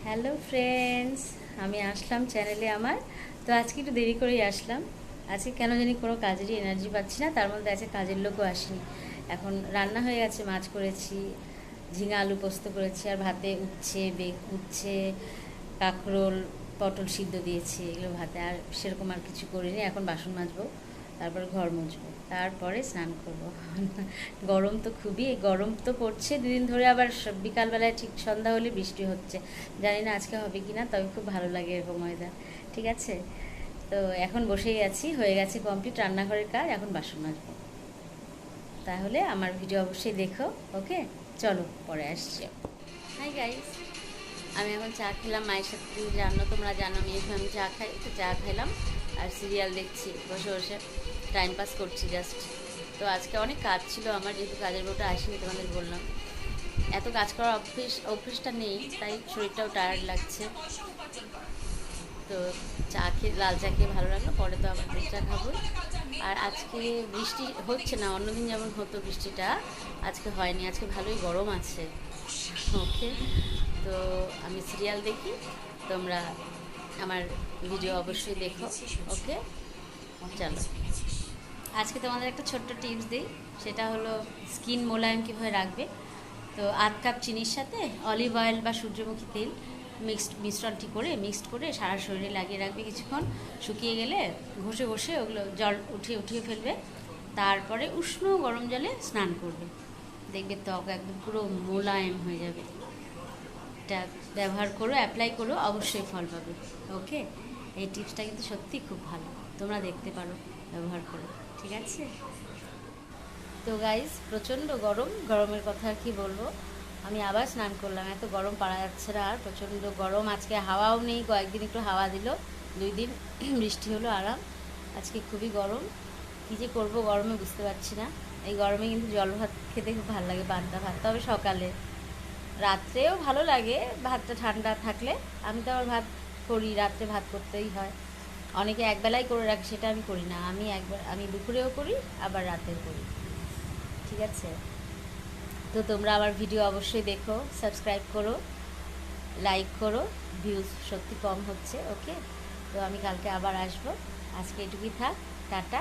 Hello friends, আমি আসলাম চ্যানেলে আমার। তো আজকে একটু দেরি করেই আসলাম। আজকে কেন জানি কোনো কাজেরই এনার্জি পাচ্ছি না, তার মধ্যে আছে কাজের লোকও আসেনি। এখন রান্না হয়ে গেছে, মাছ করেছি, ঝিঙা আলু পোস্ত করেছি, আর ভাতে উচ্ছে কাঁকরোল পটল সিদ্ধ দিয়েছি, এগুলো ভাতে। আর সেরকম আর কিছু করিনি। এখন বাসন মাজবো, তারপর ঘর মুছবো, তারপরে স্নান করব। গরম তো খুবই, গরম তো পড়ছে দুদিন ধরে, আবার বিকালবেলায় ঠিক সন্ধ্যা হলে বৃষ্টি হচ্ছে। জানি না আজকে হবে কি না, তবে খুব ভালো লাগে এরকম ওয়েদার। ঠিক আছে, তো এখন বসেই আছি, হয়ে গেছে কমপ্লিট রান্নাঘরের কাজ, এখন বাসন মাজবো। তাহলে আমার ভিডিও অবশ্যই দেখো। ওকে, চলো পরে আসছি। হাই গাইস, আমি এখন চা খেলাম মায়ের সাথে। তুমি জানো, তোমরা জানো আমি চা খাই, তো চা খেলাম আর সিরিয়াল দেখছি বসে বসে, টাইম পাস করছি জাস্ট। তো আজকে অনেক কাজ ছিল আমার, যেহেতু কাজের বউটা আসেনি, তোমাদের বললাম এত কাজ করার অভ্যেসটা নেই, তাই শরীরটাও টায়ার্ড লাগছে। তো চা খেয়ে, লাল চা খেয়ে ভালো লাগলো, পরে তো আবার দুধ চা খাবো। আর আজকে বৃষ্টি হচ্ছে না, অন্যদিন যেমন হতো বৃষ্টিটা, আজকে হয়নি। আজকে ভালোই গরম আছে। ওকে, তো আমি সিরিয়াল দেখি, তোমরা আমার ভিডিও অবশ্যই দেখো। ওকে, চলো। আজকে তোমাদের একটা ছোট্ট টিপস দিই, সেটা হলো স্কিন মোলায়েম কীভাবে রাখবে। তো 8 কাপ চিনির সাথে অলিভ অয়েল বা সূর্যমুখী তেল মিক্সড করে সারা শরীরে লাগিয়ে রাখবে কিছুক্ষণ। শুকিয়ে গেলে ঘষে ঘষে ওগুলো জল উঠিয়ে ফেলবে। তারপরে উষ্ণ গরম জলে স্নান করবে, দেখবে ত্বক একদম পুরো মোলায়েম হয়ে যাবে। এটা ব্যবহার করো, অ্যাপ্লাই করো, অবশ্যই ফল পাবে। ওকে, এই টিপসটা কিন্তু সত্যি খুব ভালো, তোমরা দেখতে পারো ব্যবহার করে। ঠিক আছে, তো গাইজ প্রচণ্ড গরম, গরমের কথা আর কি বলবো। আমি আবার স্নান করলাম, এত গরম পারা যাচ্ছে না আর, প্রচণ্ড গরম। আজকে হাওয়াও নেই, কয়েকদিন একটু হাওয়া দিল, 2 দিন বৃষ্টি হলো, আরাম। আজকে খুবই গরম, কী যে করবো গরমে বুঝতে পারছি না। এই গরমে কিন্তু জল ভাত খেতে খুব ভালো লাগে, পান্তা ভাত, তবে সকালে। রাত্রেও ভালো লাগে ভাতটা ঠান্ডা থাকলে। আমি তো আবার ভাত করি, রাত্রে ভাত করতেই হয়। অনেকে একবেলাই করে রাখে, সেটা আমি করি না। আমি দুপুরেও করি, আবার রাতেও করি। ঠিক আছে, তো তোমরা আমার ভিডিও অবশ্যই দেখো, সাবস্ক্রাইব করো, লাইক করো। ভিউজ সত্যি কম হচ্ছে। ওকে, তো আমি কালকে আবার আসবো। আজকে এটুকুই থাক, টাটা।